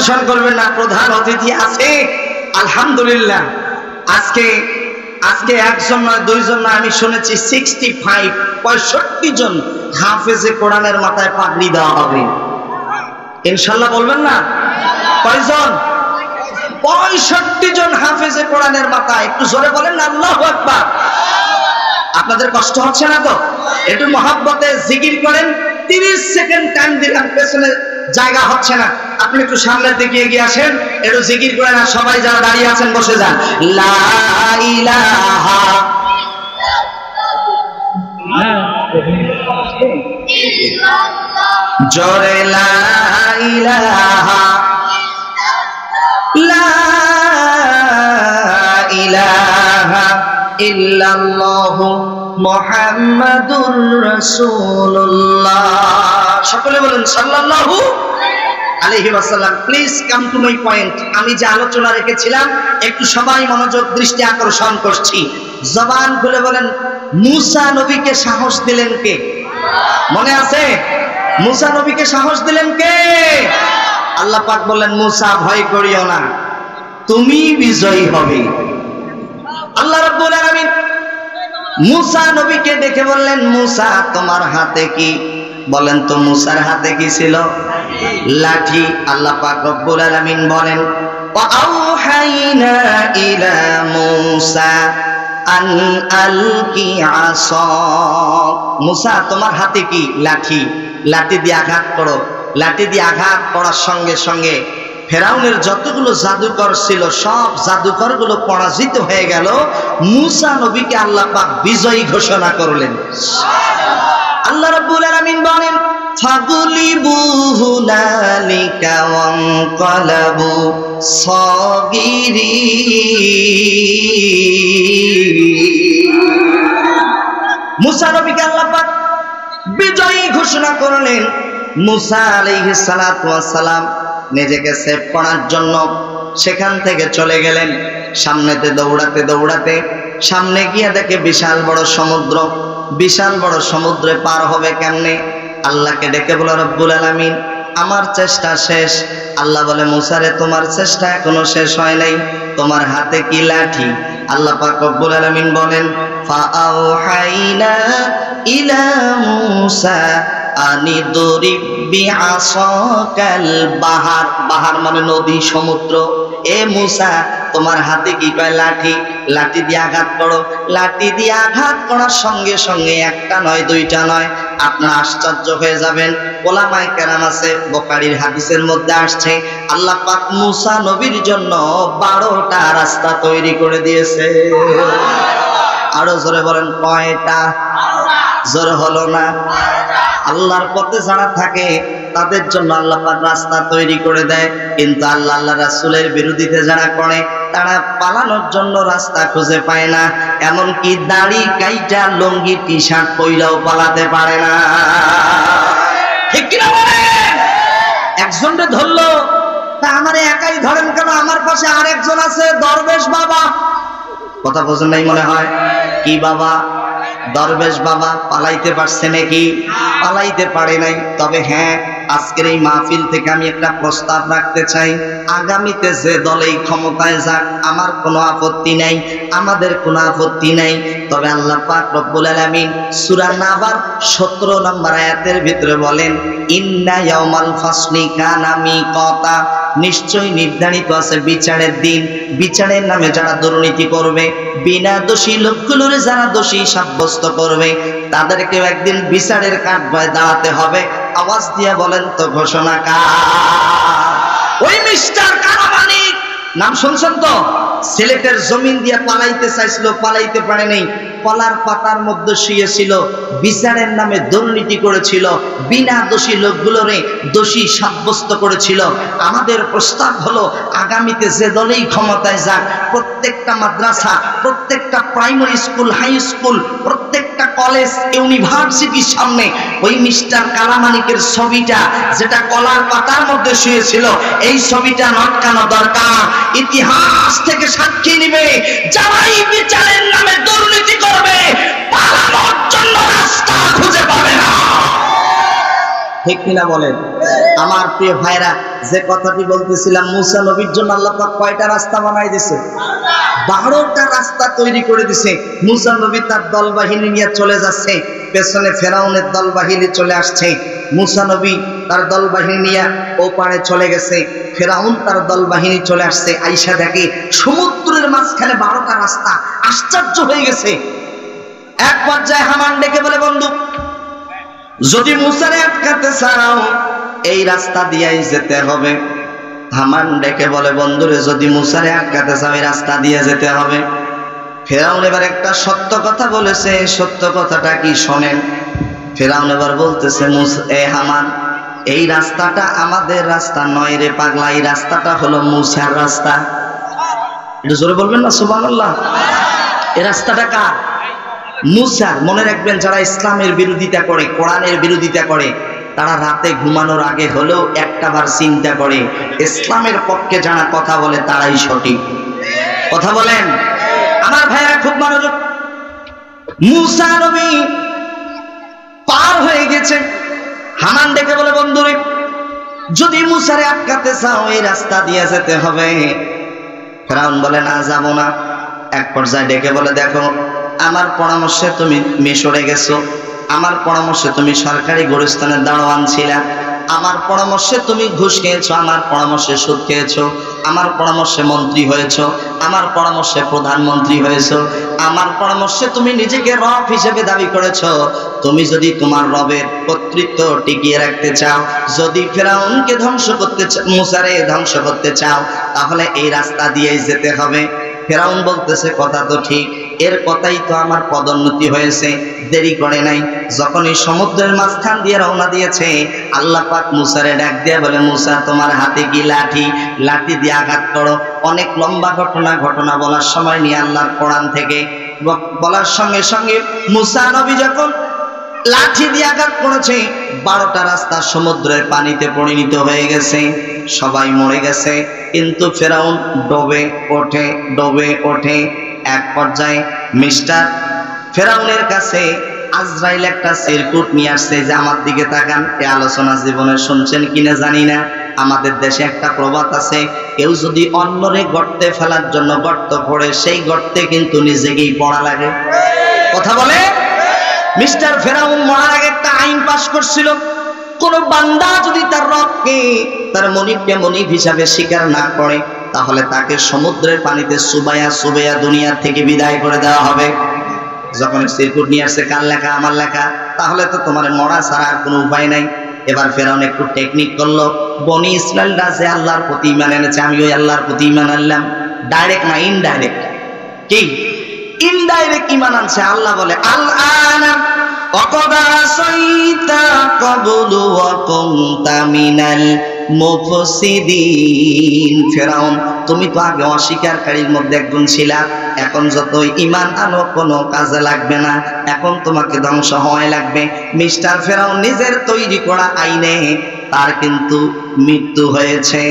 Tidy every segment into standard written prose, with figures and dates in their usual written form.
Tension করবেন না, প্রধান অতিথি আছে আলহামদুলিল্লাহ। আজকে একজন নয় দুইজন নয়, আমি শুনেছি 65 জন হাফেজে কোরআনের মাথায় পাগড়ি দেওয়া হবে ইনশাল্লাহ। বলবেন না কয়জন? 65 জন হাফেজে কোরআনের মাথায়। একটু জোরে বলেন না আল্লাহু আকবার। আপনাদের কষ্ট হচ্ছে না তো? একটু মহাব্বতে জিকির করেন। 30 সেকেন্ড টাইম দিলাম, পেছনে জায়গা হচ্ছে না, আপনি একটু সামনের দিকে এগিয়ে আসেন, একটু জিকির করেন। আর সবাই যারা দাঁড়িয়ে আছেন বসে যান। লা ইলাহা জোরে লা ইলাহা লা ইলাহা ইল্লাল্লাহু মুহাম্মাদুর রাসূলুল্লাহ। সকলে বলেন সাল্লাল্লাহু আলাইহি ওয়াসাল্লাম। Please come to my point. আমি যে আলোচনা রেখেছিলাম একটু সবাই মনোযোগ দৃষ্টি আকর্ষণ করছি। জবান খুলে বলেন, মুসা নবীকে সাহস দিলেন কে? মনে আছে? মুসা নবীকে সাহস দিলেন কে? আল্লাহ পাক বললেন, মুসা ভয় করিও না, তুমি বিজয়ী হবে। আল্লাহ রাব্বুল আলামিন মুসা নবীকে ডেকে বললেন, মুসা তোমার হাতে কি? বলেন তো মুসার হাতে কি ছিল? লাঠি। আল্লাহ পাক রব্বুল আলামিন বলেন, ওয়া আওহাইনা ইলা মুসা আন আলকি আসা। মুসা তোমার হাতে কি? লাঠি। লাঠি দিয়ে আঘাত করো। লাঠি দিয়ে আঘাত করার সঙ্গে সঙ্গে ফেরাউনের যতগুলো জাদুকর ছিল সব জাদুকর গুলো পরাজিত হয়ে গেল। মুসা নবীকে আল্লাহ পাক বিজয়ী ঘোষণা করলেন। আল্লাহ রাব্বুল আলামিন বলেন, ফাগুলিবু হুনালিকা ওয়ানকালাবু সাগিরিন। মুসা নবীকে আল্লাহ পাক বিজয়ী ঘোষণা করলেন। মুসা আলাইহিস সালাতু ওয়াস সালাম নিজেকে সেভ করার জন্য সেখান থেকে চলে গেলেন। সামনেতে দৌড়াতে দৌড়াতে সামনে গিয়ে দেখে বিশাল বড় সমুদ্র। বিশাল বড় সমুদ্রে পার হবে কেমনে? আল্লাহকে ডেকে বলে, রব্বুল আলামিন আমার চেষ্টা শেষ। আল্লাহ বলে, মুসা রে তোমার চেষ্টা এখনো শেষ হয় নাই, তোমার হাতে কি? লাঠি। আল্লাহ পাক রব্বুল আলামিন বলেন, ফাআওহাইনা ইলা মুসা আনিদরিব বিআসাকাল বাহার। বাহার মানে নদী, সমুদ্র। এ মুসা তোমার হাতে কি? কয় লাঠি। লাঠি দিয়ে আঘাত করো। লাঠি দিয়ে আঘাত করার সঙ্গে সঙ্গে একটা নয় দুইটা নয়, আপনারা আশ্চর্য হয়ে যাবেন। ওলামায়ে কেরাম আছে, বুখারীর হাদিসের মধ্যে আসছে আল্লাহ পাক মুসা নবীর জন্য 12টা রাস্তা তৈরি করে দিয়েছে। আরো জোরে বলেন কয়টা? জোরে হলো না? আল্লাহর পথে যারা থাকে তাদের জন্য আল্লাহ পাক রাস্তা তৈরি করে দেয়, কিন্তু আল্লাহ রাসূলের বিরোধিতা যারা করে তারা পালানোর জন্য রাস্তা খুঁজে পায় না। এমনকি দাড়ি কাইটা লুঙ্গি টি শার্ট পইরাও পালাতে পারে না। ঠিক কিনা বলেন? একজনকে ধরলো, তা আমারে একাই ধরেন কেন? আমার পাশে আরেকজন আছে, দরবেশ বাবা। কথা বোঝেন নাই মনে হয়? কি বাবা? দরবেশ বাবা। পালাইতে পারছে নাকি? পালাইতে পারে নাই। তবে হ্যাঁ, আজকের এই মাহফিল থেকে আমি একটা প্রস্তাব রাখতে চাই। আগামীতে যে দলেই ক্ষমতায় যাক আমার কোনো আপত্তি নাই, আমাদের কোনো আপত্তি নাই। তবে আল্লাহ পাক রব্বুল আলামিন সূরা নাবার 17 নম্বর আয়াতের ভিতরে বলেন, ইন্না ইয়াউমাল ফাসলি কানা মিকাতা। নিশ্চয়ই নির্ধারিত আছে বিচারের দিন। বিচারের নামে যারা দুর্নীতি করবে, বিনা দোষী লোকগুলোর যারা দোষী সাব্যস্ত করবে, তাদেরকেও একদিন বিচারের কাঠগড়ায় দাঁড়াতে হবে। আওয়াজ দিয়ে বলেন তো ঘোষণা কার? ওই মিস্টার কারামানিক নাম শুনছেন তো? সিলেটের জমিন দিয়ে পালাইতে চাইছিল, পালাইতে পারে নাই। কলার পাতার মধ্যে শুয়েছিল, বিচারের নামে দুর্নীতি করেছিল, বিনা দোষী লোকগুলোরে দোষী সাব্যস্ত করেছিল। আমাদের প্রস্তাব হলো, আগামীতে যে দলেই ক্ষমতায় যাক, প্রত্যেকটা মাদ্রাসা, প্রত্যেকটা প্রাইমারি স্কুল, হাই স্কুল, প্রত্যেকটা কলেজ, ইউনিভার্সিটির সামনে ওই মিস্টার কালামানিকের ছবিটা, যেটা কলার পাতার মধ্যে শুয়েছিল, এই ছবিটা লটকানো দরকার। ইতিহাস থেকে সাক্ষী নিবে, যারাই বিচারের নামে দুর্নীতি করবে, পালানোর জন্য রাস্তা খুঁজে পাবে না। ঠিক কিনা বলেন? আমার প্রিয় ভাইরা, যে কথাটি বলতেছিলাম, মুসা নবীর জন্য আল্লাহ পাক কয়টা রাস্তা বানাই দিয়েছে? 12টা রাস্তা তৈরি করে দিছে। মুসা নবী তার দল বাহিনী নিয়ে চলে যাচ্ছে, পেছনে ফেরাউনের দল বাহিনী চলে আসছে। মুসা নবী তার দল বাহিনী নিয়ে ও পারে চলে গেছে, ফেরাউন তার দল বাহিনী চলে আসছে। আইসা দেখে সমুদ্রের মাঝখানে 12টা রাস্তা। আশ্চর্য হয়ে গেছে। এক পর্যায়ে হামান ডেকে বলে, বন্ধু, যদি মুসারে আটকাতে চাও এই রাস্তা দিয়েই যেতে হবে। হামান ডেকে বলে, বন্ধুরে, যদি মুসারে আটকাতে চাও এই রাস্তা দিয়ে যেতে হবে। ফেরাউন এবার একটা সত্য কথা বলেছে। সত্য কথাটা কি শোনেন। ফেরাউন এবার বলতেছে, হামান, এই রাস্তাটা আমাদের রাস্তা নয় রে পাগলা, এই রাস্তাটা হলো মুসার রাস্তা। একটু জোরে বলবেন না সুবহানাল্লাহ? এই রাস্তাটা কার? মুসার। মনে রাখবেন, যারা ইসলামের বিরোধিতা করে, কোরআনের বিরোধিতা করে, তারা রাতে ঘুমানোর আগে হলেও একটাবার চিন্তা করে ইসলামের পক্ষে যারা কথা বলে তারাই সঠিক। কথা বলেন আমার ভাইরা, খুব মনোযোগ। মুসা নবী পার হয়ে গেছে। হামান ডেকে বলে, বন্ধুরে, যদি মুসারে আটকাতে চাও এই রাস্তা দিয়ে যেতে হবে। ফেরাউন বলে, না, যাব না। এক পর্যায়ে ডেকে বলে, দেখো, আমার পরামর্শে তুমি মিশরে গেছো, আমার পরামর্শে তুমি সরকারি গোরস্থানের দারোয়ান ছিলা, আমার পরামর্শে তুমি ঘুষ খেয়েছো, আমার পরামর্শে সুদ খেয়েছো, আমার পরামর্শে মন্ত্রী হয়েছো, আমার পরামর্শে প্রধানমন্ত্রী হয়েছো, আমার পরামর্শে তুমি নিজেকে রব হিসেবে দাবি করেছো। তুমি যদি তোমার রবের কর্তৃত্ব টিকিয়ে রাখতে চাও, যদি ফেরাউনকে ধ্বংস করতে চাও, মুসারে ধ্বংস করতে চাও, তাহলে এই রাস্তা দিয়েই যেতে হবে। ফেরাউন বলতেছে, কথা তো ঠিক, এর কথাই তো আমার পদোন্নতি হয়েছে। দেরি করে নাই, যখন এই সমুদ্রের মাঝখান দিয়ে রওনা দিয়েছে, আল্লাহ পাক মুসারে ডাক দিয়ে বলে, মুসা, তোমার হাতে কি লাঠি? লাঠি দিয়ে আঘাত করো। অনেক লম্বা ঘটনা বলার সময় নিয়ে আল্লাহর কোরআন থেকে বলার সঙ্গে সঙ্গে মুসা নবী যখন লাঠি দিয়ে আঘাত করেছে, 12টা রাস্তা সমুদ্রের পানিতে পরিণত হয়ে গেছে, সবাই মরে গেছে। কিন্তু ফেরাউন ডোবে ওঠে। এক পর্যায়ে মিস্টার ফেরাউনের কাছে আজরাইল একটা চিরকুট নিয়ে আসছে, যে আমার দিকে তাকান। এই আলোচনা জীবনে শুনছেন কিনা জানি না, আমাদের দেশে একটা প্রবাদ আছে, কেউ যদি অন্যরে গর্তে ফেলার জন্য গর্ত পড়ে, সেই গর্তে কিন্তু নিজেকেই পড়া লাগে। কথা বলে। মিস্টার ফেরাউন মরার আগে একটা আইন পাশ করছিল, কোন বান্দা যদি তার রবকে, তার মনিবকে মনিব হিসাবে স্বীকার না করে, তাহলে তাকে সমুদ্রের পানিতে সুবাইয়া দুনিয়ার থেকে বিদায় করে দেওয়া হবে। যখন চিরকুট নিয়ে আসছে, কার লেখা? আমার লেখা। তাহলে তো তোমার মরা ছাড়া আর কোনো উপায় নাই। এবার ফেরাউন একটু টেকনিক করলো, বনি ইসরাইলরা যে আল্লাহর প্রতি ঈমান এনেছে, আমি ওই আল্লাহর প্রতি ঈমান আনলাম। ডাইরেক্ট না, ইনডাইরেক্ট। কি? ইনডাইরেক্ট ঈমান আনছে। আল্লাহ বলে, আল-আনা ওয়াকাদ আসাইতা ক্বাবলু ওয়া কুনতা মিনাল মুফসিদিন। ফেরাউন, তুমি তো আগে অস্বীকারীর মধ্যে একজন ছিলা, এখন যতই ঈমান আনো কোনো কাজে লাগবে না, এখন তোমাকে ধ্বংস হওয়াই লাগবে। মিস্টার ফেরাউন নিজের তৈরি করা আইনে তার কিন্তু মৃত্যু হয়েছে।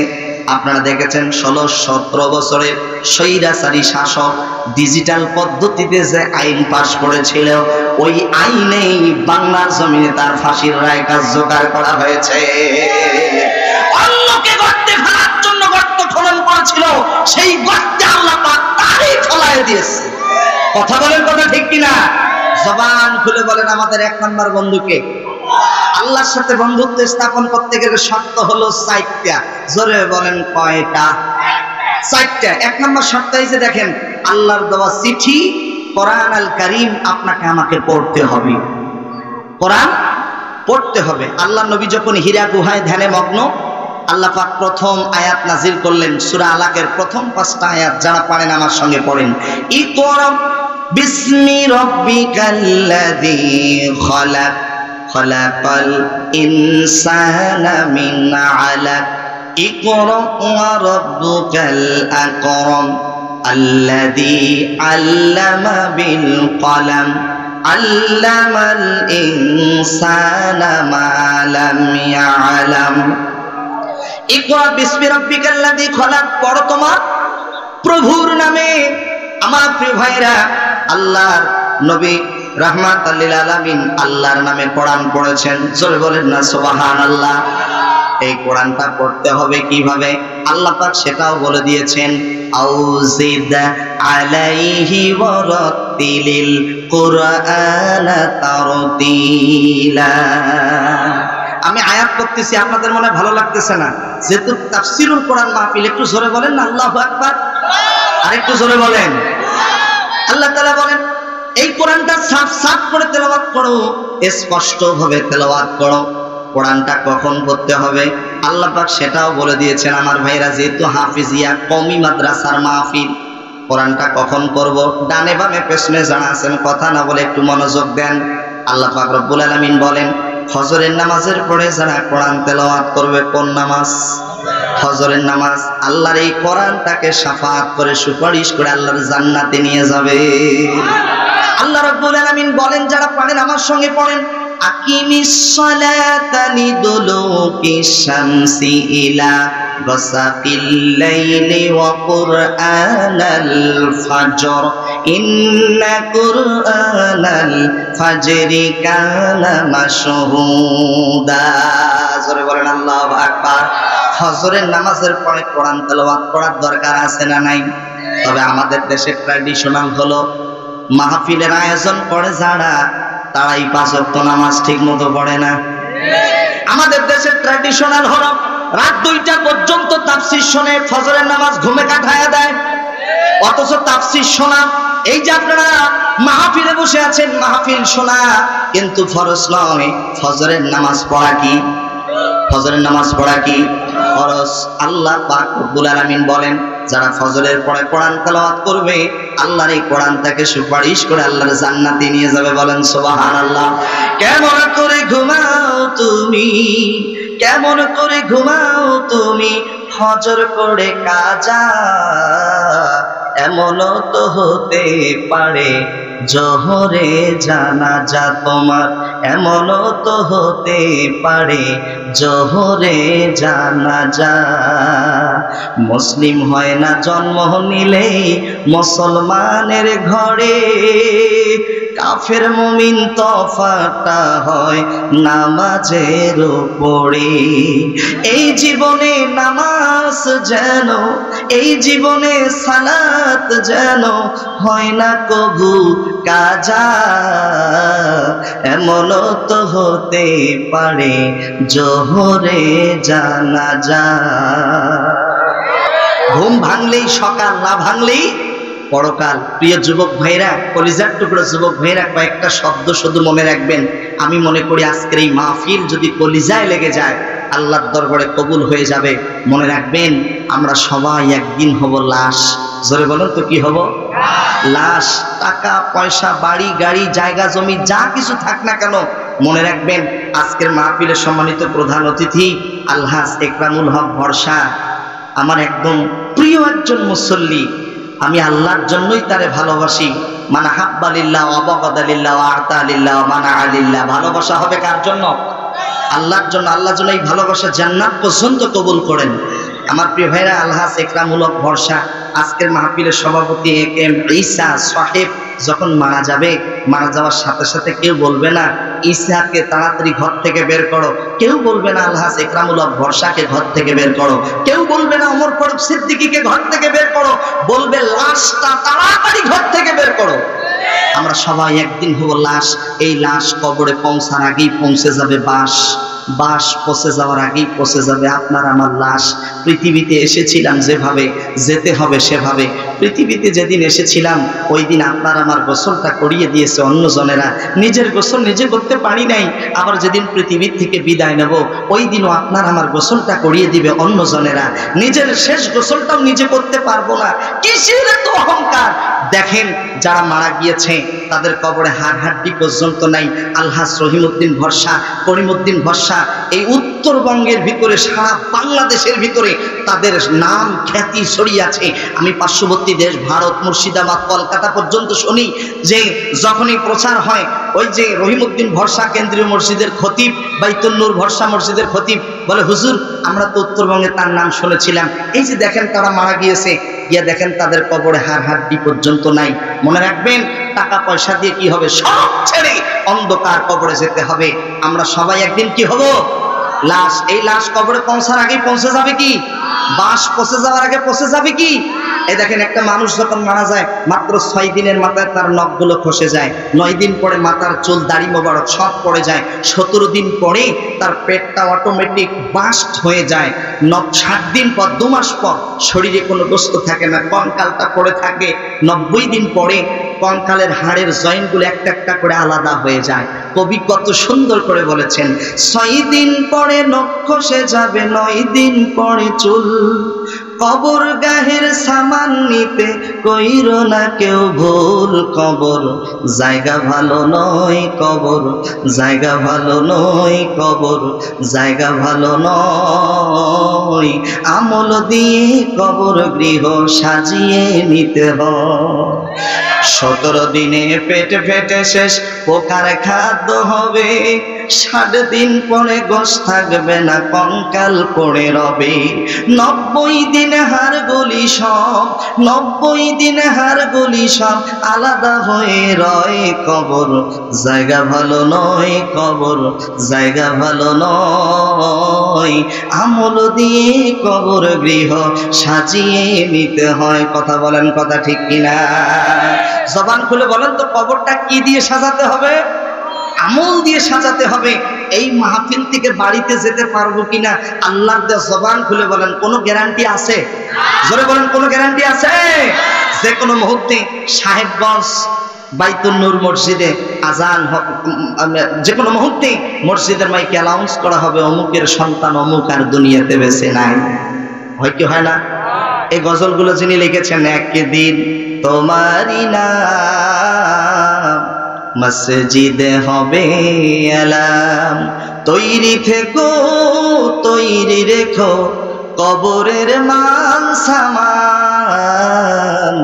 আপনারা দেখেছেন 16-17 বছরের স্বৈরাচারী শাসক ডিজিটাল পদ্ধতিতে যে আইন পাশ করেছিল, ওই আইনেই বাংলার জমিনে তার ফাঁসির রায় কার্যকর করা হয়েছে। অন্যকে গর্তে ফেলার জন্য গর্ত খনন করেছিল, সেই গর্তে আল্লাহ পাক তারই ফলায় দিয়েছে। কথা বলেন, কথা ঠিক কিনা? জবান খুলে বলেন, আমাদের 1 নম্বর বন্ধুকে। আল্লাহর সাথে বন্ধুত্ব স্থাপন করতে গেলে শর্ত হলো 4টা। জোরে বলেন, কয়টা? 4টা। 1 নম্বর শর্ত হইছে, দেখেন, আল্লাহর দেওয়া চিঠি কোরআন আল কারীম আপনাকে আমাকে পড়তে হবে। কোরআন পড়তে হবে। আল্লাহ নবী যখন হীরা গুহায় ধ্যানে মগ্ন, আল্লাহ পাক প্রথম আয়াত নাজিল করলেন সূরা আলাকের প্রথম 5টা আয়াত। যারা পারেন আমার সঙ্গে পড়েন। ইকরা বিসমি রাব্বিকাল্লাযী খালাক খালাকাল ইনসানা মিন আলাক ইকরা ওয়া রাব্বুকাল আকরাম আল্লাযী আল্লামা বিল কলম আল্লামাল ইনসানা মা লাম ইয়ালাম। ইকরা বিসমি রাব্বিকাল্লাযী খালাক, পড়ো তোমার প্রভুর নামে। আমার প্রিয় ভাইরা, আল্লাহর নবী রাহমাতাল লিল আলামিন আল্লাহর নামে কোরআন পড়েছেন, জোরে বলেন না সুবহানাল্লাহ। এই কোরআনটা পড়তে হবে কিভাবে আল্লাহ পাক সেটাও বলে দিয়েছেন, আউজিদ আলাইহি ওয়ারাতিলিল কুরআনা তারতিলা। আমি আয়াত পড়তেছি, আপনাদের মনে ভালো লাগতেছে না? যেহেতু তাফসীরুল কোরআন মাহফিল, একটু জোরে বলেন না আল্লাহু আকবার, আর একটু জোরে বলেন। আল্লাহ তাআলা বলেন এই কোরআনটা সাফ সাফ করে তেলাওয়াত করো, স্পষ্ট ভাবে তেলাওয়াত করো। কোরআনটা কখন পড়তে হবে আল্লাহ পাক সেটাও বলে দিয়েছেন। আমার ভাইরা, যেহেতু হাফিজিয়া কওমি মাদ্রাসার মাহফিল, কোরআনটা কখন করব ডানে বামে পেছনে যারা আছেন কথা না বলে একটু মনোযোগ দেন। আল্লাহ পাক রব্বুল আলামিন বলেন ফজরের নামাজের পরে যারা কোরআন তেলাওয়াত করবে, কোন নামাজ? ফজরের নামাজ। আল্লাহর এই কোরআনটাকে শাফাআত করে সুপারিশ করে আল্লাহর জান্নাতে নিয়ে যাবে। আল্লাহ রাব্বুল আলামিন বলেন যারা পারেন আমার সঙ্গে পড়েন, আকিমিস সালাতা লিদুলুকিশ শামসি ইলা গাসাকিল লাইলি ওয়া কুরআনাল ফাজর ইন্না কুরআনাল ফাজরি কানা মাশহুদা। জোরে বলেন আল্লাহু আকবার। ফজরের নামাজের পরে কোরআন তেলাওয়াত করার দরকার আছে না নাই? তবে আমাদের দেশের ট্র্যাডিশনাল হলো মাহফিলের আয়োজন করে যারা, তারাই 5 ওয়াক্ত নামাজ ঠিক মতো পড়ে না। আমাদের দেশের ট্র্যাডিশনাল হলো রাত 2টা পর্যন্ত তাফসীর শুনে ফজরের নামাজ ঘুমে কাটায়া দেয়। অথচ তাফসীর শোনা, এই যে আপনারা মাহফিলে বসে আছেন, মাহফিল শোনা কিন্তু ফরজ নয়। ফজরের নামাজ পড়া কি? ফজরের নামাজ পড়া কি ফরজ। আল্লাহ পাক রব্বুল আলামিন বলেন যারা ফজরের পরে কোরআন তেলাওয়াত করবে আল্লাহর এই কোরআনটাকে সুপারিশ করে আল্লাহর জান্নাতে নিয়ে যাবে। বলেন সুবহানাল্লাহ। কেমন করে ঘুমাও তুমি, কেমন করে ঘুমাও তুমি ফজর করে কাজা, এমনও তো হতে পারে জোহরে জানাজা তোমার, এমনও তো হতে পারে জোহরে জানাজা। মুসলিম হয় না জন্ম নিলেই মুসলমানের ঘরে, কাফের মুমিন তফাৎটা হয় নামাজের উপরে। এই জীবনে নামাজ যেন, এই জীবনে সালাত যেন হয় না কবু কাজা, এমনও তো হতে পারে জোহরে জানাজা। ঘুম ভাঙলেই সকাল, না ভাঙলেই পরকাল। প্রিয় যুবক ভাইরা, কলিজার টুকরো যুবক ভাইরা, কয়েকটা শব্দ শুধু মনে রাখবেন। আমি মনে করি আজকের এই মাহফিল যদি কলিজায় লেগে যায় আল্লাহর দরবারে কবুল হয়ে যাবে। মনে রাখবেন আমরা সবাই একদিন হব লাশ। জোরে বলুন তো কি হব? লাশ। টাকা পয়সা বাড়ি গাড়ি জায়গা জমি যা কিছু থাক না কেন, মনে রাখবেন আজকের মাহফিলের সম্মানিত প্রধান অতিথি আলহাজ একরামুল হক ভরসা আমার একদম প্রিয় একজন মুসল্লি। আমি আল্লাহর জন্যই তারে ভালোবাসি। মানা হাব্বা লিল্লাহ ওয়া বাগাদা লিল্লাহ ওয়া আতা লিল্লাহ ওয়া মানা লিল্লাহ। ভালোবাসা হবে কার জন্য? আল্লাহর জন্য। আল্লাহর জন্য এই ভালোবাসা জান্নাত পর্যন্ত কবুল করেন। আমার প্রিয় ভাইরা, আলহাজ একরামুল হক ভরসা আজকের মাহফিলের সভাপতি এম ঈসা সাহেব যখন মারা যাবে, মারা যাওয়ার সাথে সাথে কেউ বলবে না ঈসাকে তাড়াতাড়ি ঘর থেকে বের করো, কেউ বলবে না আলহাজ একরামুল হক ভরসাকে ঘর থেকে বের করো, কেউ বলবে না ওমর ফারুক সিদ্দিকীকে ঘর থেকে বের করো, বলবে লাশটা তাড়াতাড়ি ঘর থেকে বের করো। আমরা সবাই একদিন হব লাশ। এই লাশ কবরে পৌঁছার আগেই পৌঁছে যাবে বাস, বাস পচে যাওয়ার আগেই পচে যাবে আপনার আমার লাশ। পৃথিবীতে এসেছিলাম যেভাবে, যেতে হবে সেভাবে। পৃথিবীতে যেদিন এসেছিলাম ওই দিন আপনার আমার গোসলটা করিয়ে দিয়েছে অন্যজনেরা, নিজের গোসল নিজে করতে পারি নাই। আবার যেদিন পৃথিবীর থেকে বিদায় নেব ওই দিনও আপনার আমার গোসলটা করিয়ে দিবে অন্যজনেরা, নিজের শেষ গোসলটাও নিজে করতে পারবো না। কিসের এত অহংকার? দেখেন যারা মারা গিয়েছে তাদের কবরে হাড় হাড্ডি পর্যন্ত নাই। আলহাজ রহিমউদ্দিন ভরসা, করিমউদ্দিন ভরসা এই উত্তরবঙ্গের ভিতরে, সারা বাংলাদেশের ভিতরে তাদের নাম খ্যাতি ছড়িয়েছে। আমি পার্শ্ববর্তী দেশ ভারত, মুর্শিদাবাদ, কলকাতা পর্যন্ত শুনি যে যখনই প্রচার হয় ওই যে রহিমউদ্দিন ভরসা কেন্দ্রীয় মসজিদের খতিব, বাইতুল নূর ভরসা মসজিদের খতিব বলে, হুজুর আমরা তো উত্তরবঙ্গে তার নাম শুনেছিলাম, এই যে দেখেন তারা মারা গিয়েছে, গিয়া দেখেন তাদের কবরে হাড় হাড্ডি পর্যন্ত নাই। মনে রাখবেন, টাকা পয়সা দিয়ে কি হবে, সব ছেড়ে অন্ধকার কবরে যেতে হবে। আমরা সবাই একদিন কি হব, লাশ। এই লাশ কবরে পৌঁছার আগেই পৌঁছে যাবে কি, বাঁশ পচে যাওয়ার আগে পচে যাবে কি। এই দেখেন, একটা মানুষ যখন মারা যায় মাত্র 6 দিনের মাথায় তার নখগুলো খসে যায়, 9 দিন পরে মাথার চুল দাড়ি মোবারক সব পড়ে যায়, 17 দিন পরে তার পেটটা অটোমেটিক বাস্ট হয়ে যায়, 60 দিন পর 2 মাস পর শরীরে কোনো গোস্ত থাকে না, কঙ্কালটা পড়ে থাকে, 90 দিন পরে কঙ্কালের হাড়ের জয়েন্টগুলো একটা একটা করে আলাদা হয়ে যায়। কবি কত সুন্দর করে বলেছেন, 6 দিন পরে নখ খসে যাবে, 9 দিন পরে চুল, কবর গাহের সামান নিতে কইরো না কেউ ভুল, কবর জায়গা ভালো নয়, কবর জায়গা ভালো নয়, কবর জায়গা ভালো নয়, আমল দিয়ে কবর গৃহ সাজিয়ে নিতে হয়। 17 দিনে পেটে পেটে শেষ পোকার খাদ্য হবে, 60 দিন পরে গোশ থাকবে না, কঙ্কাল পড়ে রবে, 90 দিনে হাড়গুলি সব, 90 দিনে হাড়গুলি সব আলাদা হয়ে রয়, কবর জায়গা ভালো নয়, কবর জায়গা ভালো নয়, আমল দিয়ে কবর গৃহ সাজিয়ে নিতে হয়। কথা বলেন, কথা ঠিক কিনা? জবান খুলে বলেন তো, কবরটা কি দিয়ে সাজাতে হবে? আমল দিয়ে সাজাতে হবে। এই মাহফিল থেকে বাড়িতে যেতে পারবো কিনা আল্লাহর দেওয়া, জবান খুলে বলেন, কোনো গ্যারান্টি আছে? জোরে বলেন, কোনো গ্যারান্টি আছে? যে কোনো মুহূর্তে সাহেবগঞ্জ বাইতুল নূর মসজিদে আজান, যে কোনো মুহূর্তে মসজিদের মাইকে অ্যানাউন্স করা হবে, অমুকের সন্তান অমুক আর দুনিয়াতে বেঁচে নাই। হয় কি হয় না? এই গজলগুলো যিনি লিখেছেন, একদিন তোমারই নাম মসজিদে হবে এলাম, তৈরি থেকো তৈরি রেখো কবরের মান সামান,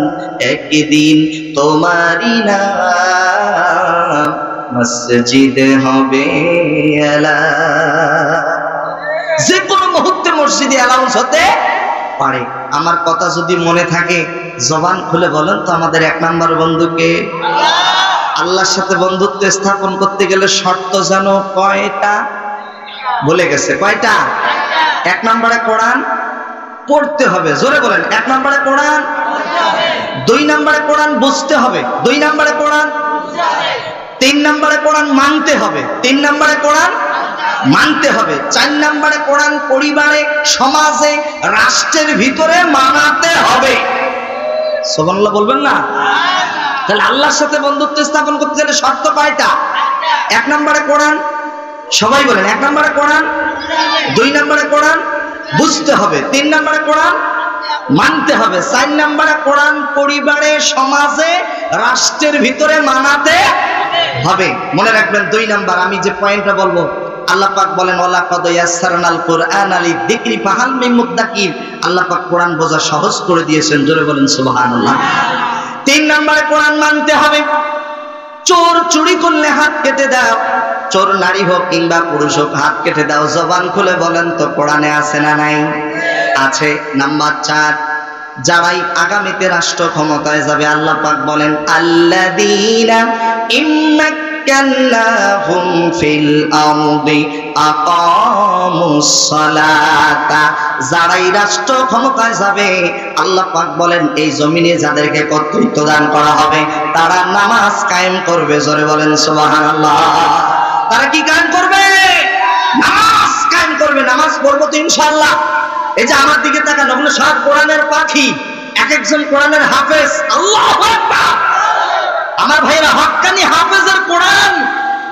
একদিন তোমারই নাম মসজিদে হবে এলাম। যে কোনো মুহূর্তে মসজিদে অ্যানাউন্স হতে পারে। আমার কথা যদি মনে থাকে জবান খুলে বলেন তো, আমাদের 1 নম্বর বন্ধুকে? আল্লাহর সাথে বন্ধুত্ব স্থাপন করতে গেলে শর্ত জানো কয়টা? বলে গেছে কয়টা? 1 নম্বরে কোরআন পড়তে হবে। জোরে বলেন, 1 নম্বরে কোরআন, 2 নম্বরে কোরআন বুঝতে হবে, 2 নম্বরে কোরআন, 3 নম্বরে কোরআন মানতে হবে, 3 নম্বরে কোরআন মানতে হবে, 4 নম্বরে কোরআন পরিবারে, সমাজে, রাষ্ট্রের ভিতরে মানাতে হবে। সুবহানাল্লাহ বলবেন না? তাহলে আল্লাহর সাথে বন্ধুত্ব স্থাপন করতে গেলে শর্ত কয়টা? 1 নম্বরে কোরআন, সবাই বলেন, 1 নম্বরে কোরআন, 2 নম্বরে কোরআন বুঝতে হবে, 3 নম্বরে কোরআন মানতে হবে, 4 নম্বরে কোরআন পরিবারে, সমাজে, রাষ্ট্রের ভিতরে মানাতে হবে। মনে রাখবেন 2 নম্বর, আমি যে পয়েন্টটা বলবো, আল্লাহ পাক বলেন, ওয়ালাকাদ ইয়াসসারনাল কুরআনা লিযিকরি ফাহাল মিন মুদ্দাকির, আল্লাহ পাক কোরআন বোঝা সহজ করে দিয়েছেন। জোরে বলেন সুবহানাল্লাহ। 3 নম্বরে কোরআন মানতে হবে। চোর চুরি করলে হাত কেটে দাও, চোর নারী হোক কিংবা পুরুষ হোক, হাত কেটে দাও। জবান খুলে বলেন তো, কোরআনে আছে না নাই? আছে। নাম্বার 4, যারাই আগামীতে রাষ্ট্র ক্ষমতায় যাবে, আল্লাহ পাক বলেন, আল্লাযীনা ইম্মাক্কান্নাহুম ফিল আরদি আকামুস সালাতা, যারাই রাষ্ট্র ক্ষমতায় যাবে, আল্লাহ পাক বলেন, এই জমিনে যাদেরকে কর্তৃত্ব দান করা হবে তারা নামাজ কায়েম করবে। জোরে বলেন সুবহানাল্লাহ। তারা কি কায়েম করবে? নামাজ কায়েম করবে। নামাজ পড়বো তো ইনশাআল্লাহ। এই যে আমার দিকে তাকান, ওগুলো সব কোরআনের পাখি, এক একজন কোরআনের হাফেজ। আল্লাহু আকবার। আমার ভাইরা, হক্কানি হাফেজের কোরআন,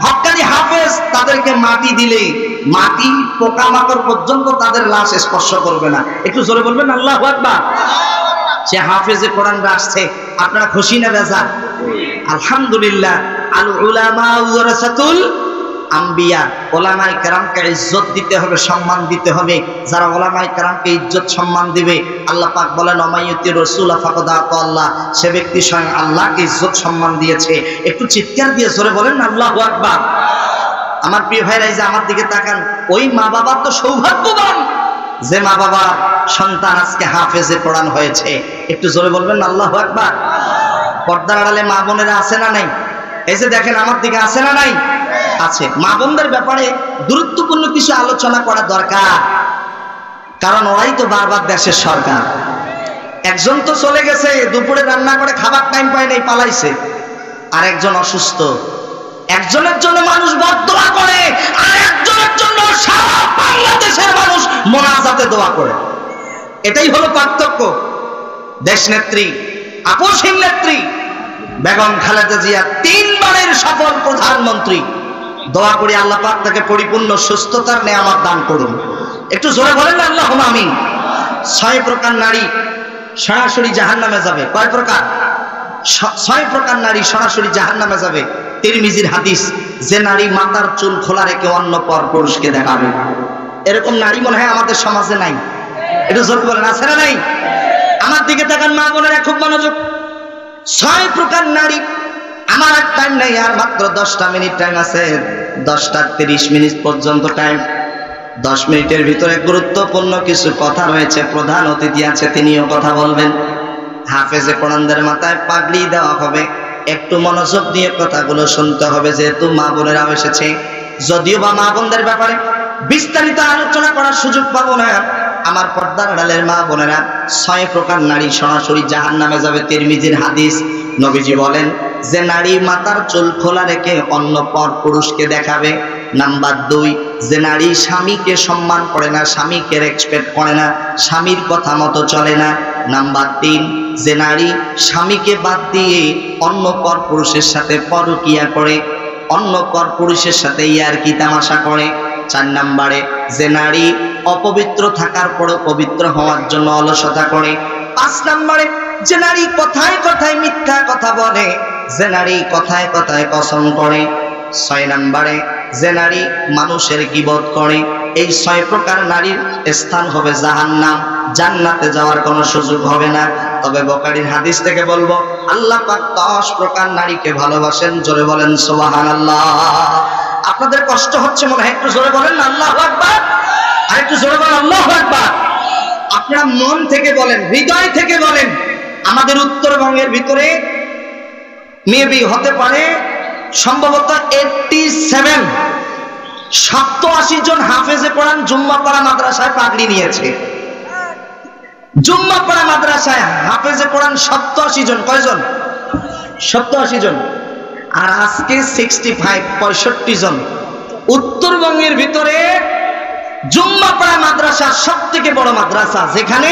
হক্কানি হাফেজ, তাদেরকে মাটি দিলে মাটি পোকামাকড় পর্যন্ত তাদের লাশ স্পর্শ করবে না। একটু জোরে বলবেন আল্লাহু আকবার। সে হাফেজে কোরআনরা আসছে, আপনারা খুশি না বেজার? আলহামদুলিল্লাহ। আল উলামা ওয়ারাসাতুল আম্বিয়া ওলামায়ে কেরামকে ইজ্জত দিতে হবে, সম্মান দিতে হবে। যারা ওলামায়ে কেরামকে ইজ্জত সম্মান দিবে, আল্লাহ পাক বলেন ওমাইয়ুতি রাসূল ফাকাদ আতা আল্লাহ, সে ব্যক্তি স্বয়ং আল্লাহকে ইজ্জত সম্মান দিয়েছে। একটু চিৎকার দিয়ে জোরে বলেন আল্লাহু আকবার। আমার প্রিয় ভাইরা, এই যে আমার দিকে তাকান, ওই মা বাবা তো সৌভাগ্যবান যে মা বাবার সন্তান আজকে হাফেজে কোরআন হয়েছে। একটু জোরে বলবেন আল্লাহু আকবার। পর্দার আড়ালে মা বোনেরা আছে না নাই? এই যে দেখেন আমার দিকে আছে না নাই? আছে। মা বোনদের ব্যাপারে গুরুত্বপূর্ণ কিছু আলোচনা করা দরকার, কারণ ওরাই তো বারবার দেশের সরকার। একজন তো চলে গেছে, দুপুরে রান্না করে খাবার টাইম পায় নাই, পালাইছে। আর একজন অসুস্থ। একজনের জন্য মানুষ বদদোয়া করে, আর একজনের জন্য সারা বাংলাদেশের মানুষ মোনাজাতে দোয়া করে। এটাই হলো পার্থক্য। দেশ নেত্রী, আপসহীন নেত্রী বেগম খালেদা জিয়া 3 বারের সফল প্রধানমন্ত্রী। দোয়া করি আল্লাহ পাক তাকে পরিপূর্ণ সুস্থতার নেয়ামত দান করুন। একটু জোরে বলেন আল্লাহুম্মা আমিন। 6 প্রকার নারী সরাসরি জাহান্নামে যাবে। কয় প্রকার? 6 প্রকার নারী সরাসরি জাহান্নামে যাবে। তিরমিজির হাদিস, যে নারী মাথার চুল খোলা রেখে অন্য পর পুরুষকে দেখাবে। এরকম নারী মনে হয় আমাদের সমাজে নাই। একটু জোরে বলেন আছে না নাই? আমার দিকে তাকান মা বোনেরা, খুব মনোযোগ। 6 প্রকার নারী। আমার আর টাইম নেই, আর মাত্র 10টা মিনিট টাইম আছে। 10টা 30 মিনিট পর্যন্ত টাইম। 10 মিনিটের ভিতরে গুরুত্বপূর্ণ কিছু কথা রয়েছে। প্রধান অতিথি আছে, তিনিও কথা বলবেন। হাফেজে কোরআনদের মাথায় পাগড়ি দেওয়া হবে। একটু মনোযোগ দিয়ে কথাগুলো শুনতে হবে, যেহেতু মা বোনেরাও এসেছে। যদিও বা মা বোনদের ব্যাপারে বিস্তারিত আলোচনা করার সুযোগ পাবো না, আমার পর্দার আড়ালের মা বোনেরা, 6 প্রকার নারী সরাসরি জাহান্নামে যাবে। তিরমিজির হাদিস, নবীজি বলেন, যে নারী মাথার চুল খোলা রেখে অন্য পর পুরুষকে দেখাবে। নাম্বার 2, যে নারী স্বামীকে সম্মান করে না, স্বামীকে রেসপেক্ট করে না, স্বামীর কথা মতো চলে না। নাম্বার 3, যে নারী স্বামীকে বাদ দিয়ে অন্য পর পুরুষের সাথে পরকিয়া করে, অন্য পর পুরুষের সাথে ইয়ারকি তামাশা করে। 4 নম্বরে, যে নারী অপবিত্র থাকার পরও পবিত্র হওয়ার জন্য অলসতা করে। 5 নম্বরে, যে নারী কথায় কথায় মিথ্যা কথা বলে, যে নারী কথায় কথায় কসম করে। 6 নম্বরে, যে নারী মানুষের গীবত করে। এই 6 প্রকার নারীর স্থান হবে জাহান্নাম, জান্নাতে যাওয়ার কোনো সুযোগ হবে না। তবে বুখারীর হাদিস থেকে বলবো, আল্লাহ পাক 10 প্রকার নারীকে ভালোবাসেন। জোরে বলেন সুবহানাল্লাহ। আপনাদের কষ্ট হচ্ছে মনে হয়, একটু জোরে বলেন আল্লাহু আকবার। আর একটু জোরে বলেন আল্লাহু আকবার। আপনারা মন থেকে বলেন, হৃদয় থেকে বলেন। আমাদের উত্তরবঙ্গের ভিতরে মেবি হতে পারে সম্ভবত 87 জন হাফেজে কোরআন জুম্মাপাড়া মাদ্রাসায় পাগড়ি নিয়েছে। জুম্মাপাড়া মাদ্রাসায় হাফেজে কোরআন 87 জন। কয়জন? 87 জন। আর আজকে 65 জন। উত্তরবঙ্গের ভিতরে জুম্মাপাড়া মাদ্রাসা সব থেকে বড় মাদ্রাসা, যেখানে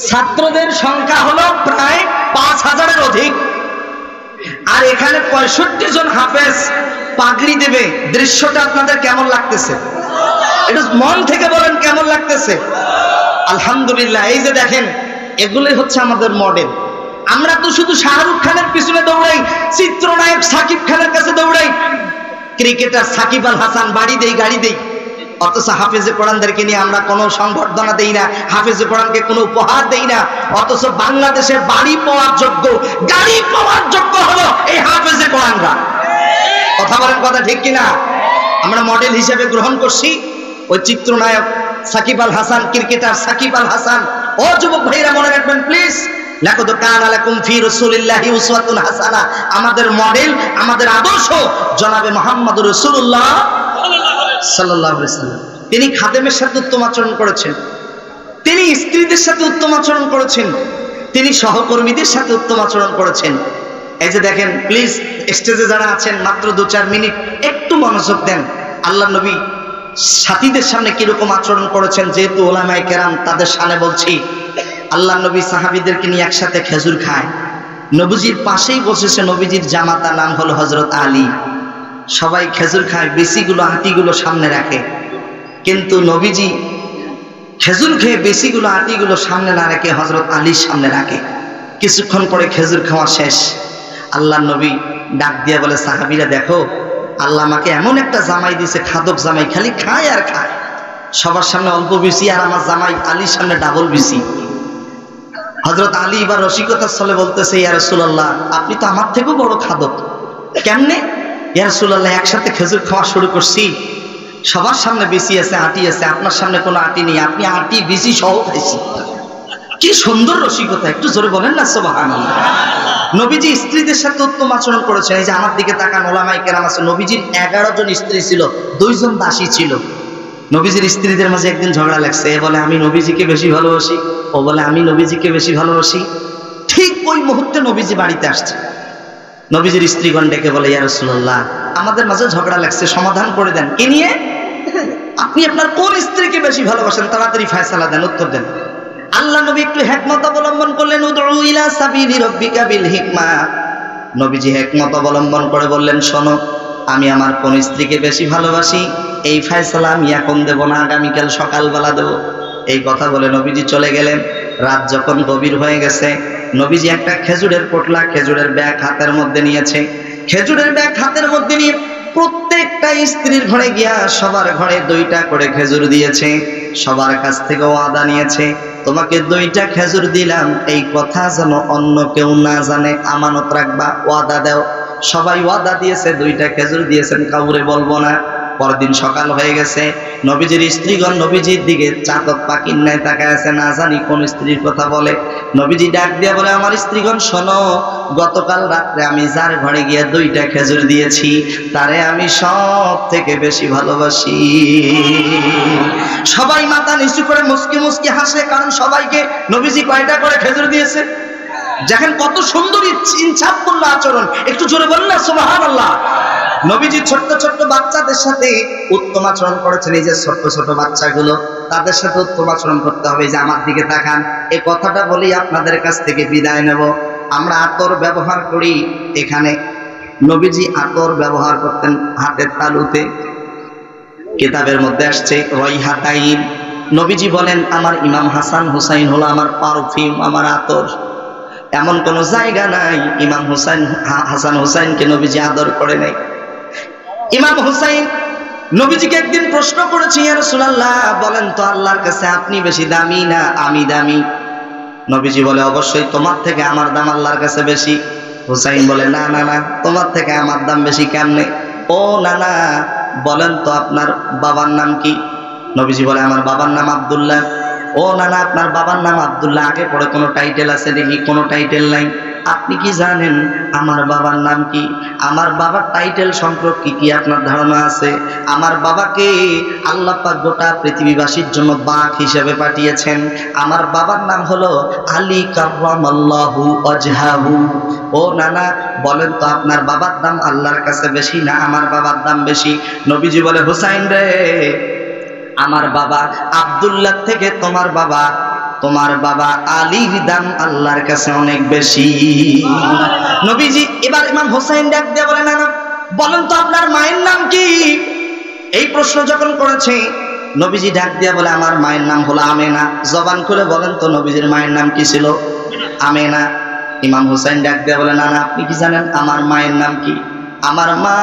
ছাত্রদের সংখ্যা হলো প্রায় 5000-এর অধিক। আর এখানে 65 জন হাফেজ পাগড়ি দেবে। দৃশ্যটা আপনাদের কেমন লাগতেছে? একটু মন থেকে বলেন কেমন লাগতেছে? আলহামদুলিল্লাহ। এই যে দেখেন, এগুলোই হচ্ছে আমাদের মডেল। আমরা তো শুধু শাহরুখ খানের পিছনে দৌড়াই, চিত্রনায়ক সাকিব খানের কাছে দৌড়াই, ক্রিকেটার সাকিব আল হাসান বাড়ি দেই, গাড়ি দেই। অথচ হাফেজে কোরআনদেরকে নিয়ে আমরা কোনো সংবর্ধনা দেই না, হাফেজে কোরআনকে কোনো উপহার দেই না। অথচ বাংলাদেশে বাড়ি পাওয়ার যোগ্য, গাড়ি পাওয়ার যোগ্য হলো এই হাফেজে কোরআনরা। কথা বলেন, কথা ঠিক কিনা? আমরা মডেল হিসেবে গ্রহণ করছি ওই চিত্রনায়ক সাকিব আল হাসান, ক্রিকেটার সাকিব আল হাসান। ও যুবক ভাইরা মনে রাখবেন প্লিজ, লাকাদ কানা লাকুম ফি রাসূলিল্লাহি উসওয়াতুন হাসানাহ। আমাদের মডেল, আমাদের আদর্শ জনাবে মুহাম্মদুর রাসূলুল্লাহ সাল্লাল্লাহু আলাইহি ওয়াসাল্লাম। তিনি খাদেমের সাথে উত্তম আচরণ করেছেন, তিনি স্ত্রীদের সাথে উত্তম আচরণ করেছেন, তিনি সহকর্মীদের সাথে উত্তম আচরণ করেছেন। এই যে দেখেন, প্লিজ স্টেজে যারা আছেন মাত্র 2-4 মিনিট একটু মনোযোগ দেন। আল্লাহ নবী সাথীদের সামনে কিরকম আচরণ করেছেন, যেহেতু ওলামায়ে কেরাম তাদের সামনে বলছি। আল্লাহ নবী সাহাবীদেরকে নিয়ে একসাথে খেজুর খায়। নবীজির পাশেই বসেছে নবীজির জামাতা, নাম হলো হযরত আলী। সবাই খেজুর খায়, বেশিগুলো আটিগুলো সামনে রাখে। কিন্তু নবীজি খেজুর খেয়ে বেশিগুলো আটিগুলো সামনে না রেখে হযরত আলীর সামনে রাখে। কিছুক্ষণ পরে খেজুর খাওয়া শেষ। আল্লাহ নবী ডাক দিয়ে বলে, সাহাবীরা দেখো, আল্লাহ আমাকে এমন একটা জামাই দিছে, খাদক জামাই, খালি খায় আর খায়, সবার সামনে অল্প বেশি, আর আমার জামাই আলীর সামনে ডাবল বেশি। হযরত আলী এবার রসিকতার ছলে বলতেছে, ইয়া রাসূলুল্লাহ আপনি তো আমার থেকেও বড় খাদক। কেমনে? ইয়া রাসূলুল্লাহ একসাথে খেজুর খাওয়া শুরু করছি, সবার সামনে বেশি আছে, আটি আছে, আপনার সামনে কোনো আটি নেই, আপনি আটি বেশি সহ খাইছি। কি সুন্দর রসিকতা, একটু জোরে বলেন না সুবহানাল্লাহ। নবীজি স্ত্রীদের সাথে উত্তম আচরণ করেছেন। এই যে আমার দিকে তাকান, ওলামায়ে কেরাম আছে, নবীজির 11 জন স্ত্রী ছিল, 2 জন দাসী ছিল। নবীজির স্ত্রীদের মাঝে একদিন ঝগড়া লাগছে, এ বলে আমি নবীজিকে বেশি ভালোবাসি, ও বলে আমি নবীজিকে বেশি ভালোবাসি। ঠিক ওই মুহূর্তে নবীজি বাড়িতে আসছে, নবীজির স্ত্রীগণ ডেকে বলে, ইয়া রাসূলুল্লাহ আমাদের মাঝে ঝগড়া লাগছে, সমাধান করে দেন। কি নিয়ে? আপনি আপনার কোন স্ত্রীকে বেশি ভালোবাসেন, তাড়াতাড়ি ফয়সালা দেন, উত্তর দেন। আল্লাহ নবী একটু হিকমত অবলম্বন করলেন, উদউ ইলা সাবিলি রাব্বিকা বিল হিকমা। নবীজি হিকমত অবলম্বন করে বললেন, শোনো আমি আমার কোন স্ত্রীকে বেশি ভালোবাসি এই ফয়সালা আমি এখন দেব না, আগামীকাল সকালবেলা দেব। এই কথা বলে নবীজি চলে গেলেন। রাত যখন গভীর হয়ে গেছে, নবীজি একটা খেজুরের পোটলা, খেজুরের ব্যাগ হাতের মধ্যে নিয়েছে। খেজুরের ব্যাগ হাতের মধ্যে নিয়ে প্রত্যেকটা স্ত্রীর ঘরে গিয়া সবার ঘরে 2টা করে খেজুর দিয়েছে, সবার কাছ থেকে ওয়াদা নিয়েছে, তোমাকে 2টা খেজুর দিলাম, এই কথা যেন অন্য কেউ না জানে, আমানত রাখবা, ওয়াদা দাও। সবাই ওয়াদা দিয়েছে, 2টা খেজুর দিয়েছেন, কাউরে বলবো না। পরদিন সকাল হয়ে গেছে, নবীজির স্ত্রীগণ নবীজির দিকে চাতক পাখির ন্যায় তাকায় আছে, না জানি কোন স্ত্রীর কথা বলে। নবীজি ডাক দিয়া বলে, আমার স্ত্রীগণ শোনো, গতকাল রাত্রে আমি যার ঘরে গিয়ে 2টা খেজুর দিয়েছি তারে আমি সব থেকে বেশি ভালোবাসি। সবাই মাথা নিচু করে মুস্কি মুস্কি হাসে, কারণ সবাইকে নবীজি কয়টা করে খেজুর দিয়েছে। দেখেন কত সুন্দর ইনসাফপূর্ণ আচরণ, একটু জোরে বলুন না সুবহানাল্লাহ। নবীজি ছোট্ট ছোট্ট বাচ্চাদের সাথে উত্তম আচরণ করেছেন। এই যে ছোট্ট ছোট বাচ্চাগুলো, তাদের সাথে উত্তম আচরণ করতে হবে। যে আমার দিকে তাকান, এই কথাটা বলি আপনাদের কাছ থেকে বিদায় নেব। আমরা আতর ব্যবহার করি, এখানে নবীজি আতর ব্যবহার করতেন হাতের তালুতে। কিতাবের মধ্যে আসছে রাইহাতাইন, নবীজি বলেন আমার ইমাম হাসান হুসাইন হলো আমার পারফিউম, আমার আতর। এমন কোন জায়গা নাই ইমাম হাসান হুসাইনকে নবীজি আদর করে নাই। ইমাম হুসাইন নবীজিকে একদিন প্রশ্ন করেছে, ইয়া রাসূলুল্লাহ বলেন তো আল্লাহর কাছে আপনি বেশি দামি না আমি দামি? নবীজি বলে, অবশ্যই তোমার থেকে আমার দাম আল্লাহর কাছে বেশি। হুসাইন বলে, না না না, তোমার থেকে আমার দাম বেশি কেমনে? ও না না, বলেন তো আপনার বাবার নাম কি? নবীজি বলে, আমার বাবার নাম আব্দুল্লাহ। ও না না, আপনার বাবার নাম আব্দুল্লাহ, আগে পরে কোনো টাইটেল আছে দেখি? কোনো টাইটেল নাই। আপনি কি জানেন আমার বাবার নাম কি? আমার বাবার টাইটেল সম্পর্কে কি আপনার ধারণা আছে? আমার বাবাকে আল্লাহ পাক গোটা পৃথিবীবাসীর জন্য বাক হিসেবে পাঠিয়েছেন। আমার বাবার নাম হলো আলী কাররামাল্লাহু ওয়াজহাহু। ও নানা, বলেন তো আপনার বাবার দাম আল্লাহর কাছে বেশি না আমার বাবার দাম বেশি? নবীজি বলে, হুসাইন রে, আমার বাবা আব্দুল্লাহ থেকে তোমার বাবা আলীর দাম আল্লাহর কাছে অনেক বেশি। নবীজি এবার ইমাম হোসেন ডাক দিয়ে বলে, না না, বলেন তো আপনার মায়ের নাম কি? এই প্রশ্ন যখন করেছে, নবীজি ডাক দিয়ে বলে, আমার মায়ের নাম হলো আমেনা। জবান খুলে বলেন তো নবীজির মায়ের নাম কি ছিল? আমেনা। ইমাম হোসেন ডাক দিয়ে বলে, না না, আপনি কি জানেন আমার মায়ের নাম কি? আমার মা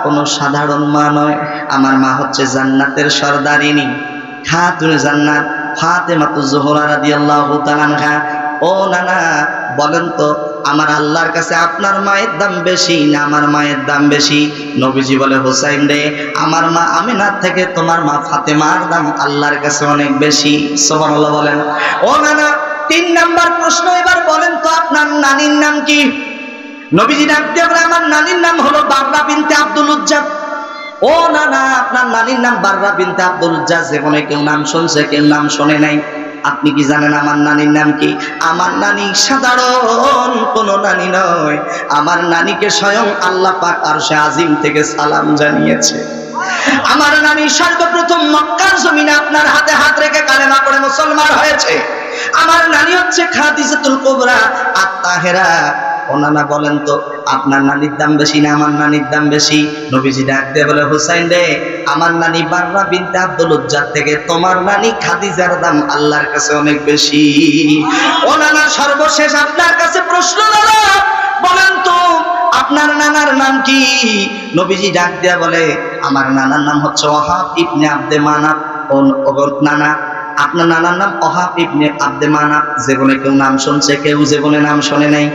কোনো সাধারণ মা নয়, আমার মা হচ্ছে জান্নাতের সর্দারিনী, খাতুনে জান্নাত ফাতেমাতুজ জোহরা রাদিয়াল্লাহু তাআলা আনহা। ও নানা, বলেন তো আমার আল্লাহর কাছে আপনার মায়ের দাম বেশি না আমার মায়ের দাম বেশি? নবীজি বলে, হুসাইন রে, আমার মা আমিনার থেকে তোমার মা ফাতেমার দাম আল্লাহর কাছে অনেক বেশি। সুবহানাল্লাহ বলেন। ও নানা, 3 নাম্বার প্রশ্ন, এবার বলেন তো আপনার নানির নাম কি? নবীজি ডাক দিয়ে বলে, আমার নানির নাম হলো বাররা বিনতে আব্দুল উজ্জা। ও নানা, আপনার নানির নাম বাররা বিনতে আব্দুল উজ্জা। জীবনে কেউ নাম শুনছে, কেউ নাম শোনে নাই। আপনি কি জানেন আমার নানির নাম কি? আমার নানি সাধারণ কোনো নানি নয়, আমার নানিকে স্বয়ং আল্লাহ পাক আরশে আজিম থেকে সালাম জানিয়েছে। আমার নানি সর্বপ্রথম মক্কার জমিনে আপনার হাতে হাত রেখে কালেমা পড়ে মুসলমান হয়েছে। আমার নানি হচ্ছে খাদিজাতুল কুবরা আত-তাহেরা। ও নানা, বলেন তো আপনার নানির দাম বেশি না আমার নানির দাম বেশি? নবীজি ডাক দিয়ে বলে, হুসাইন রে, আমার নানি বাররা বিনতে আব্দুল উজ্জা থেকে তোমার নানি খাদিজার দাম আল্লাহর কাছে অনেক বেশি। ও নানা, সর্বশেষ আপনার কাছে প্রশ্ন, দাদা বলেন তো আপনার নানার নাম কি? নবীজি ডাক দিয়া বলে, আমার নানার নাম হচ্ছে ওয়াহাব ইবনে আব্দে মানাফ। নানা, আপনার নানার নাম ওয়াহাব ইবনে আব্দে মানাফ। জীবনে কেউ নাম শুনছে, কেউ জীবনে নাম শোনে নাই।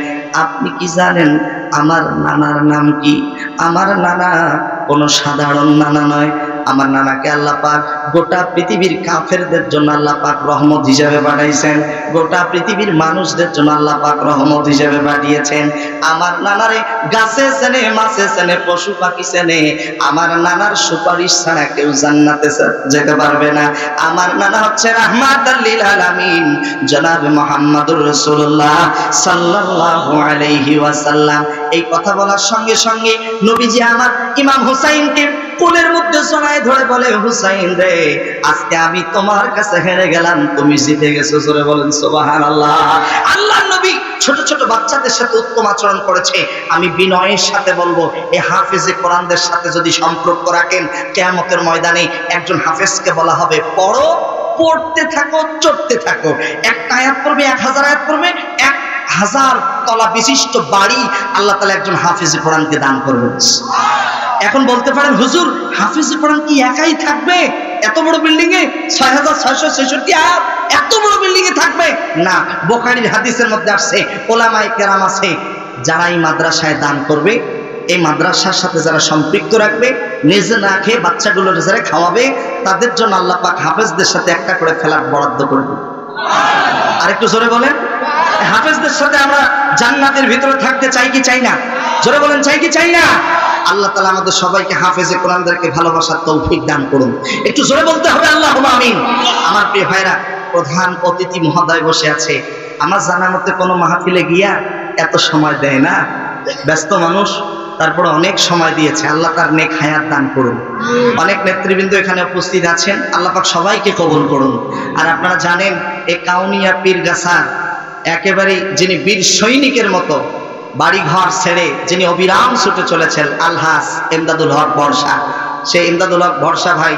আপনি কি জানেন আমার নানার নাম কি? আমার নানা কোনো সাধারণ নানা নয়। আমার নানাকে আল্লাহ পাক গোটা পৃথিবীর কাফেরদের জন্য আল্লাহ পাক রহমত হিসেবে পাঠাইছেন, গোটা পৃথিবীর মানুষদের জন্য আল্লাহ পাক রহমত হিসেবে পাঠিয়েছেন। আমার নানারে গাছে চেনে, মাছে চেনে, পশু পাখি চেনে। আমার নানার সুপারিশ ছাড়া কেউ জান্নাতে যেতে পারবে না। আমার নানা হচ্ছে রাহমাতাল লিল আলামিন, জনাব মুহাম্মদুর রাসূলুল্লাহ সাল্লাল্লাহু আলাইহি ওয়াসাল্লাম। এই কথা বলার সঙ্গে সঙ্গে নবীজি আমার ইমাম হুসাইনকে কোলের মধ্যে জড়ায় ধরে বলে, হুসাইন রে, আজকে আমি তোমার কাছে হেরে গেলাম, তুমি জিতে গেছো। জোরে বলেন সুবহানাল্লাহ। আল্লাহর নবী ছোট ছোট বাচ্চাদের সাথে উত্তম আচরণ করেছে। আমি বিনয়ের সাথে বলবো, এই হাফেজে কোরআনদের সাথে যদি সম্পর্ক রাখেন, কিয়ামতের ময়দানে একজন হাফেজকে বলা হবে, পড়ো, পড়তে থাকো, চড়তে থাকো। একটা আয়াত পড়বে, 1000 আয়াত পড়বে, 1000 তলা বিশিষ্ট বাড়ি আল্লাহ তাআলা একজন হাফেজে কোরআনকে দান করবেন। এখন বলতে পারেন, হুজুর হাফেজে কোরআন কি একাই থাকবে এত বড় বিল্ডিং এ? 6666 আয়াত এত বড় বিল্ডিং এ থাকবে না। বুখারীর হাদিসের মধ্যে আসছে, ওলামায়ে কেরাম আছে, যারা এই মাদ্রাসায় দান করবে, এই মাদ্রাসার সাথে যারা সম্পৃক্ত রাখবে, নিজে না খেয়ে বাচ্চাগুলোর যারা খাওয়াবে, তাদের জন্য আল্লাহ পাক হাফেজদের সাথে একটা করে ফ্ল্যাট বরাদ্দ করবে। আরেকটু জোরে বলেন, হাফেজদের সাথে আমরা জান্নাতের ভিতরে থাকতে চাই কি চাই না? জোরে বলেন, চাই কি চাই না? আল্লাহ তাআলা আমাদের সবাইকে হাফেজে কোরআনদেরকে ভালোবাসার তৌফিক দান করুন। একটু জোরে বলতে হবে আল্লাহুম্মা আমিন। আমার প্রিয় ভাইরা, প্রধান অতিথি মহোদয় বসে আছে। আমার জানা মতে কোনো মাহফিলে গিয়া এত সময় দেয় না, ব্যস্ত মানুষ, তারপরে অনেক সময় দিয়েছে। আল্লাহ তার নেক হায়াত দান করুন। অনেক নেতৃবৃন্দ এখানে উপস্থিত আছেন, আল্লাহ পাক সবাইকে কবুল করুন। আর আপনারা জানেন, এই কাউনিয়া পীরগাছার একেবারে যিনি বীর সৈনিকের মতো বাড়ি ঘর ছেড়ে যিনি অবিরাম ছুটে চলেছেন, আলহাজ ইমদাদুল হক বর্ষা, সেই ইমদাদুল হক বর্ষা ভাই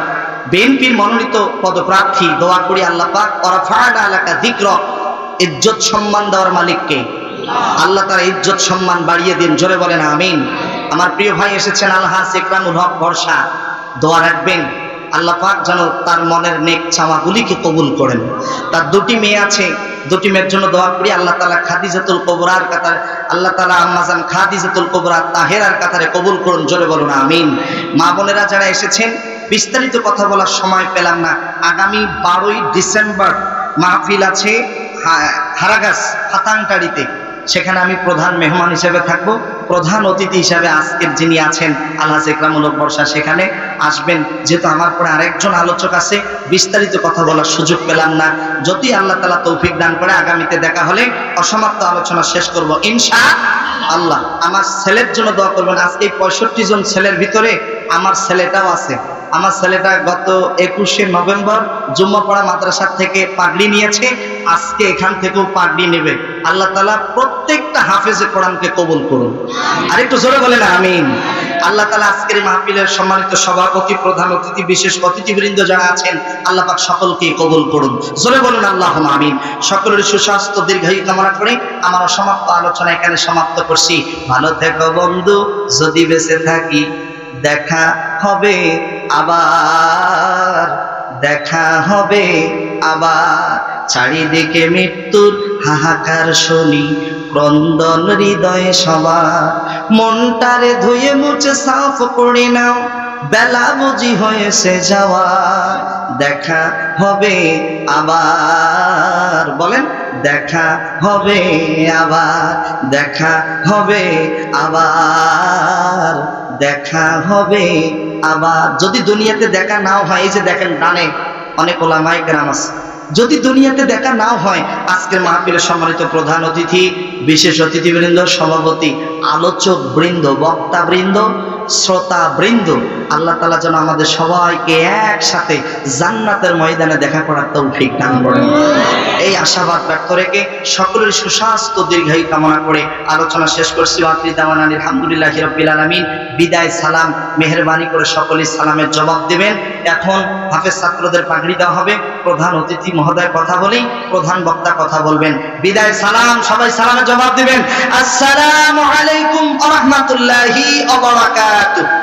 বিএনপির মনোনীত পদপ্রার্থী। দোয়া করি আল্লাহ পাক ওয়ারাফা'না লাকা যিকরা, ইজ্জত সম্মান দেওয়ার মালিককে আল্লাহ তার ইজ্জত সম্মান বাড়িয়ে দিন। জোরে বলেন আমিন। আমার প্রিয় ভাই এসেছেন আলহাজ ইকরামুল হক বর্ষা, দোয়া রাখবেন আল্লাহ পাক যেন তার মনের নেক চাওয়াগুলিকে কবুল করেন। তার দুটি মেয়ে আছে, দুটি মেয়ের জন্য দোয়া করি আল্লাহ তাআলা খাদিজাতুল কুবরার কাতারে, আল্লাহ তাআলা আম্মাজান খাদিজাতুল কুবরা তাহেরার কাতারে কবুল করুন। জোরে বলুন আমিন। মা বোনেরা যারা এসেছেন, বিস্তারিত কথা বলার সময় পেলাম না। আগামী 12ই ডিসেম্বর মাহফিল আছে হারাগাছ ফাতাংটারিতে, সেখানে আমি প্রধান মেহমান হিসেবে থাকব। প্রধান অতিথি হিসেবে আজকের যিনি আছেন আলহাজ ইকরামুল হক বর্ষা সেখানে আসবেন। যেহেতু আমার পরে আরেকজন আলোচক আছে, বিস্তারিত কথা বলার সুযোগ পেলাম না। যদি আল্লাহ তাআলা তৌফিক দান করে আগামীতে দেখা হলে অসমাপ্ত আলোচনা শেষ করব ইনশাআল্লাহ। আমার ছেলের জন্য দোয়া করবেন। আজকে 65 জন ছেলের ভিতরে আমার ছেলেটাও আছে। আমার ছেলেটা গত 21শে নভেম্বর জুম্মাপাড়া মাদ্রাসা থেকে পাগড়ি নিয়েছে, আজকে এখান থেকেও পাগড়ি নেবে। আল্লাহ তাআলা প্রত্যেকটা হাফেজে কোরআনকে কবুল করুন। আর একটু জোরে বলেন আমিন। আল্লাহ তাআলা আজকের মাহফিলের সম্মানিত সভাপতি, প্রধান অতিথি, বিশেষ অতিথিবৃন্দ যারা আছেন, আল্লাহ পাক সকলকে কবুল করুন। জোরে বলুন আল্লাহুম্মা আমিন। সকলের সুস্বাস্থ্য দীর্ঘায়ু কামনা করে আমার অসমাপ্ত আলোচনা এখানে সমাপ্ত করছি। ভালো থেকো বন্ধু, যদি বেঁচে থাকি দেখা হবে আবার, দেখা হবে আবার। চারিদিকে মৃত্যুর হাহাকার শুনি, ক্রন্দন হৃদয়ে সবার। মনটারে ধুয়ে মুছে সাফ করে নাও, বেলা বুঝি হয়েছে যাওয়া। দেখা হবে আবার, বলেন দেখা হবে আবার, দেখা হবে আবার, দেখা হবে আবার। যদি দুনিয়াতে দেখা নাও হয়, এই যে দেখেন ডানে অনেক ওলামায়ে কেরাম আছে, যদি দুনিয়াতে দেখা নাও হয়, আজকের মাহফিলের সম্মানিত প্রধান অতিথি, বিশেষ অতিথিবৃন্দ, সভাপতি, আলোচক বৃন্দ, বক্তা বৃন্দ, শ্রোতা বৃন্দ, আল্লাহ তাআলা যেন আমাদের সবাইকে একসাথে জান্নাতের ময়দানে দেখা করার তৌফিক দান করেন। এই আশাবাদ ব্যক্ত রেখে সকলের সুস্বাস্থ্য দীর্ঘায়ু কামনা করে আলোচনা শেষ করছি। আখির দাওয়ানা আলহামদুলিল্লাহি রাব্বিল আলামিন। বিদায় সালাম মেহেরবানি করে সকলেই সালামের জবাব দেবেন। এখন হাফেজ ছাত্রদের পাগড়ি দেওয়া হবে। প্রধান অতিথি মহোদয় কথা বলেই প্রধান বক্তা কথা বলবেন। বিদায় সালাম, সবাই সালামের জবাব দিবেন। আসসালামু আলাইকুম। আলাইকুম ওয়া রাহমাতুল্লাহি ওয়া বারাকাতুহু।